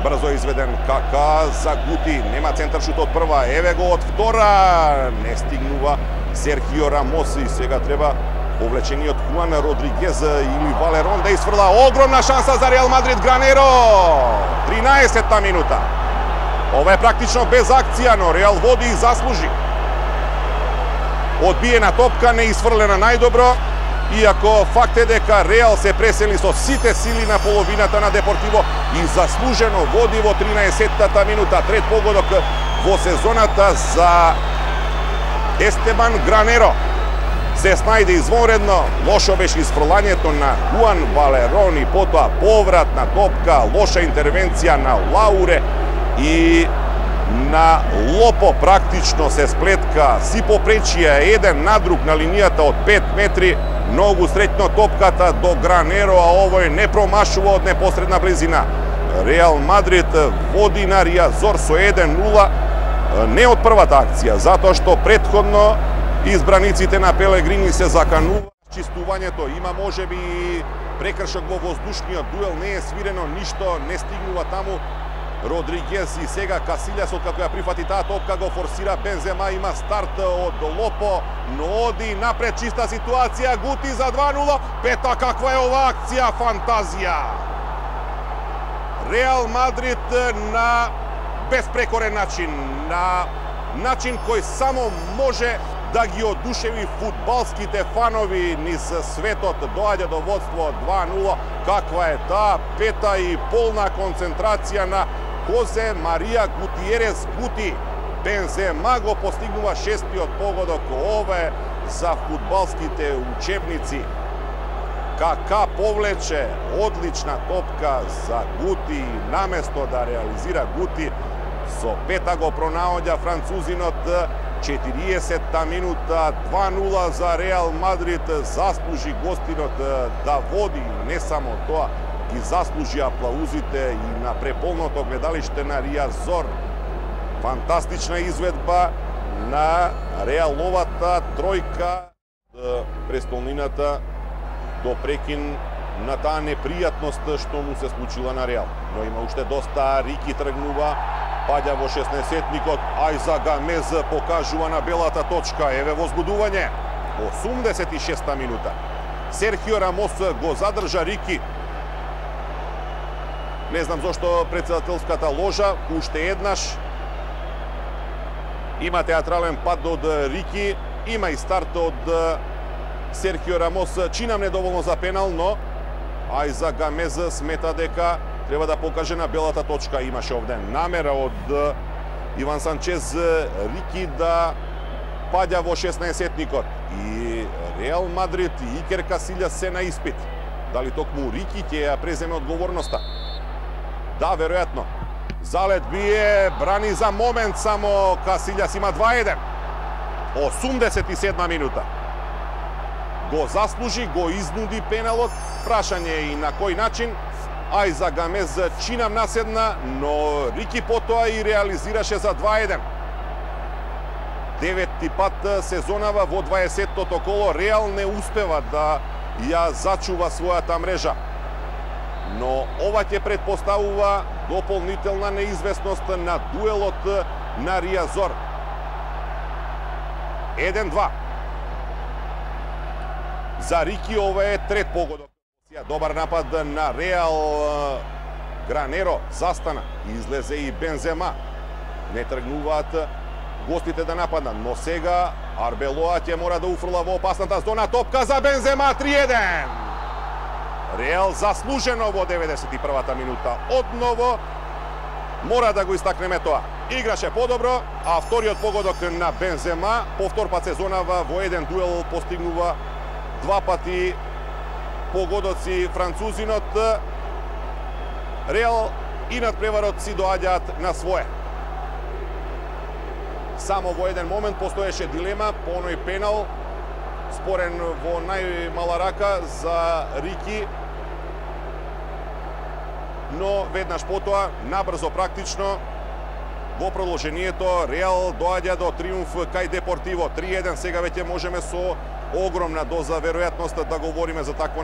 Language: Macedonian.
Брзо изведен Кака за Гути, нема центар шут од прва, еве го од втора, не стигнува Серхио Рамос и сега треба повлечениот Хуан Родригез или Валерон да изфрла. Огромна шанса за Реал Мадрид. Гранеро, 13-та минута. Ова е практично без акција, но Реал води и заслужи. Одбиена топка, не изфрлена најдобро, иако факт е дека Реал се пресели со сите сили на половината на Депортиво и заслужено води во 13-та минута. Трет погодок во сезоната за Естебан Гранеро. Се снајде извонредно, лошо беше изфрлањето на Хуан Валерон и потоа повратна топка, лоша интервенција на Лауре и на Лопо практично се сплетка, си попречија еден на друг на линијата од 5 метри, многу среќно топката до Гранеро, а овој не промашува од непосредна близина. Реал Мадрид води на Риазор со 1-0, не од првата акција, затоа што претходно избраниците на Пелегрини се заканува. Чистувањето има можеби и прекршок во воздушниот дуел, не е свирено ништо, не стигнува таму Родригез и сега Касилјас, откако ја прифати таа топка, го форсира Бензема, има старт од Лопо, но оди напред, чиста ситуација, Гути за 2-0, пета каква е ова акција, фантазија! Реал Мадрид на безпрекорен начин, на начин кој само може да ги одушеви фудбалските фанови низ светот, доаѓа до водство 2-0, каква е таа пета и полна концентрација на Хозе Марија Гутиерес Гути. Бензема го постигнува шестиот погодок, ова е за фудбалските учебници. Кака повлече, одлична топка за Гути, наместо да реализира Гути, со пета го пронаоѓа французинот. 40-та минута, 2-0 за Реал Мадрид, заслужи гостинот да води, не само тоа, ги заслужи аплаузите и на преполното гледалиште на Риазор. Фантастична изведба на Реаловата тројка, престолнината до прекин на таа непријатност што му се случила на Реал. Но има уште доста, Рики тргнува, паѓа во 16-никот, Ајза Гамез покажува на белата точка, еве возбудување. 86-та минута. Серхио Рамос го задржа Рики. Не знам зошто председателската ложа, уште еднаш. Има театрален пад од Рики, има и старт од Серхио Рамос, чинам недоволно за пенал, но Ајза Гамез смета дека треба да покаже на белата точка. Имаше овде намера од Иван Санчез Рики да паѓа во 16-никот. И Реал Мадрид и Икер Касилјас се на испит. Дали токму Рики ќе ја преземе одговорноста? Да, веројатно. Залет бие, брани за момент само, Касилјас има 2-1. 87 минута. Го заслужи, го изнуди пеналот. Прашање и на кој начин. Ајза Гамез чинам наседна, но Рики потоа и реализираше за 2-1. Деветти пат сезонава во 20-тото коло, Реал не успева да ја зачува својата мрежа. Но ова ќе предпоставува дополнителна неизвестност на дуелот на Риазор. 1-2. За Рики ова е трет погодок. Добар напад на Реал. Гранеро застана, излезе и Бензема. Не тргнуваат гостите да нападнат, но сега Арбелоа ќе мора да уфрла во опасната зона. Топка за Бензема, 3-1. Реал заслужено во 91-та минута. Одново мора да го истакнеме тоа. Играше подобро, а вториот погодок на Бензема, повтор пат сезонава во еден дуел, постигнува два пати погодоци французинот. Реал и надпреварот си доаѓаат на свое. Само во еден момент постоеше дилема по оној пенал, спорен во најмала рака за Рики, но веднаш потоа, набрзо практично, во продолжението, Реал доаѓа до триумф кај Депортиво. 3-1, сега веќе можеме со огромна доза веројатност да говориме за такво